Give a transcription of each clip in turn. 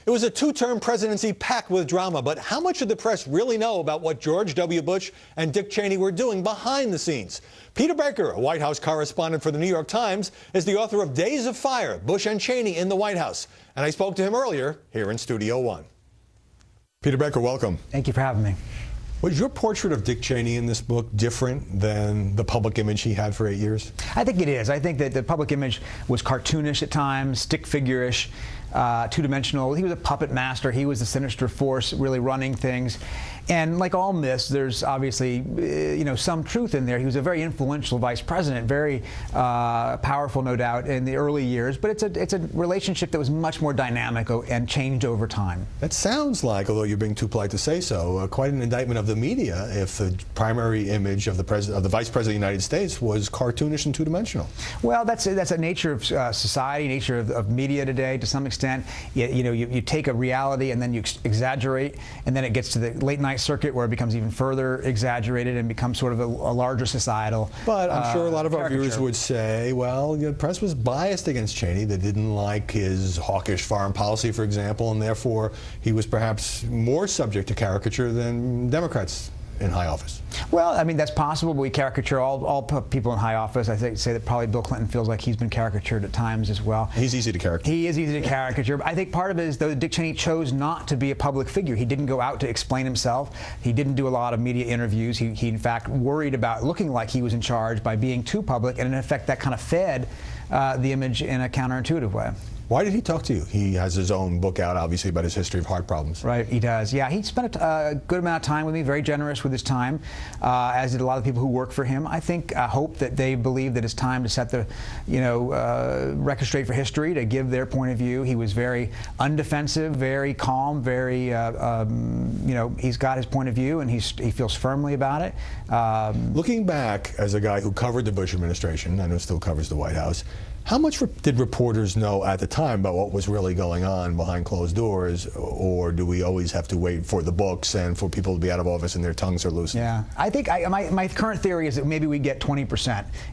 It was a two-term presidency packed with drama, but how much did the press really know about what George W. Bush and Dick Cheney were doing behind the scenes? Peter Baker, a White House correspondent for the New York Times, is the author of Days of Fire, Bush and Cheney in the White House. And I spoke to him earlier here in Studio One. Peter Baker, welcome. Thank you for having me. Was your portrait of Dick Cheney in this book different than the public image he had for 8 years? I think it is. I think that the public image was cartoonish at times, stick figure-ish, two-dimensional. He was a puppet master. He was the sinister force really running things. And like all myths, there's obviously, some truth in there. He was a very influential vice president, very powerful, no doubt, in the early years. But it's a relationship that was much more dynamic and changed over time. That sounds like, although you're being too polite to say so, quite an indictment of the media if the primary image of the vice president of the United States was cartoonish and two-dimensional. Well, that's a nature of society, nature of media today to some extent. You take a reality and then you exaggerate, and then it gets to the late night circuit where it becomes even further exaggerated and becomes sort of a larger societal. But I'm sure a lot of our caricature. viewers would say, well, the press was biased against Cheney. They didn't like his hawkish foreign policy, for example, and therefore he was perhaps more subject to caricature than Democrats in high office. Well, I mean, that's possible. We caricature all say in high office. I say that probably Bill Clinton feels like he's been caricatured at times as well. He's easy to caricature. He is easy to caricature. I think part of it is, though, Dick Cheney chose not to be a public figure. He didn't go out to explain himself. He didn't do a lot of media interviews. He in fact, worried about looking like he was in charge by being too public, and in effect, that kind of fed the image in a counterintuitive way. Why did he talk to you? He has his own book out, obviously, about his history of heart problems. Right, he does. Yeah, he spent a good amount of time with me, very generous with his time, as did a lot of people who work for him. I think, hope that they believe that it's time to set the, record straight for history, to give their point of view. He was very undefensive, very calm, very, he's got his point of view, and he feels firmly about it. Looking back as a guy who covered the Bush administration, and who still covers the White House, how much did reporters know at the time about what was really going on behind closed doors, or do we always have to wait for the books and for people to be out of office and their tongues are loosened? Yeah, I think my current theory is that maybe we get 20%,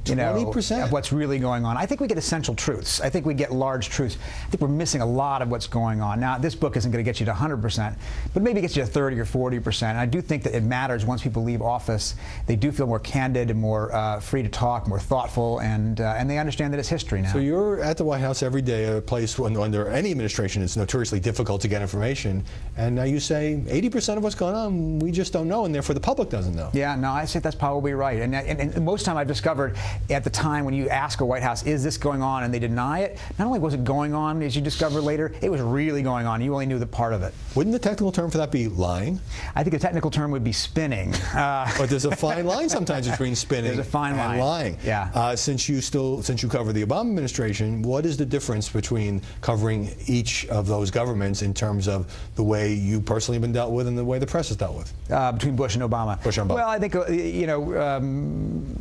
20%? Of what's really going on. I think we get essential truths. I think we get large truths. I think we're missing a lot of what's going on. Now, this book isn't going to get you to 100%, but maybe it gets you to 30 or 40%. And I do think that it matters once people leave office. They do feel more candid and more free to talk, more thoughtful, and they understand that it's history now. So you're at the White House every day, a place under any administration it's notoriously difficult to get information, and now you say 80% of what's going on we just don't know, and therefore the public doesn't know. Yeah, no, I say that's probably right. And most time I've discovered at the time when you ask a White House, is this going on, and they deny it, not only was it going on, as you discover later, it was really going on. You only knew the part of it. Wouldn't the technical term for that be lying? I think the technical term would be spinning. But there's a fine line sometimes between spinning and lying. Yeah. Since you cover the Obama administration, what is the difference between covering each of those governments in terms of the way you personally have been dealt with and the way the press is dealt with? Between Bush and Obama. Bush and Obama. Well, I think,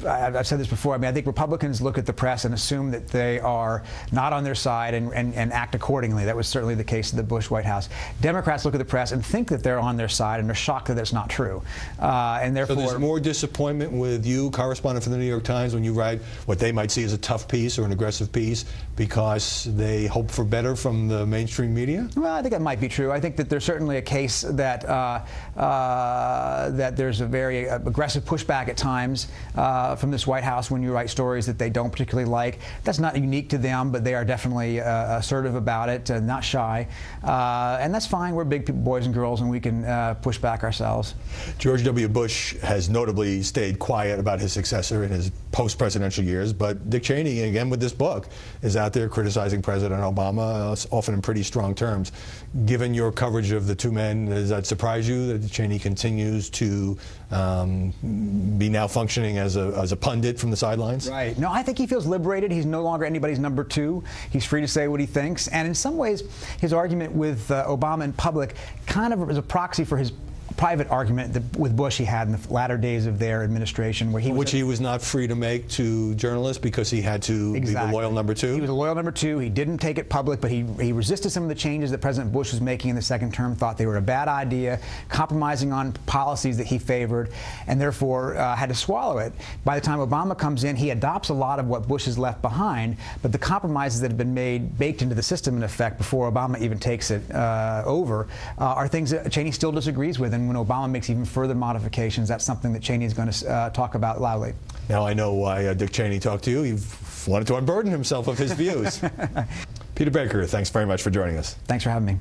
I've said this before. I mean, I think Republicans look at the press and assume that they are not on their side and act accordingly. That was certainly the case of the Bush White House. Democrats look at the press and think that they're on their side and are shocked that that's not true. And therefore, so there's more disappointment with you, correspondent for the New York Times, when you write what they might see as a tough piece or an aggressive piece because they hope for better from the mainstream media? Well, I think that might be true. I think that there's certainly a case that that there's a very aggressive pushback at times from this White House when you write stories that they don't particularly like. That's not unique to them, but they are definitely assertive about it, not shy. And that's fine. We're big boys and girls, and we can push back ourselves. George W. Bush has notably stayed quiet about his successor in his post-presidential years, but Dick Cheney, again with this book, is out there criticizing President Obama, often in pretty strong terms. Given your coverage of the two men, does that surprise you that Cheney continues to be now functioning as a pundit from the sidelines? Right. No, I think he feels liberated. He's no longer anybody's number two. He's free to say what he thinks. And in some ways, his argument with Obama in public kind of is a proxy for his private argument that with Bush he had in the latter days of their administration, where he was not free to make to journalists because he had to be the loyal number two? He was a loyal number two. He didn't take it public, but he resisted some of the changes that President Bush was making in the second term, thought they were a bad idea, compromising on policies that he favored, and therefore had to swallow it. By the time Obama comes in, he adopts a lot of what Bush has left behind, but the compromises that have been made, baked into the system in effect before Obama even takes it over, are things that Cheney still disagrees with. And when Obama makes even further modifications, that's something that Cheney is going to talk about loudly. Now I know why Dick Cheney talked to you. He wanted to unburden himself of his views. Peter Baker, thanks very much for joining us. Thanks for having me.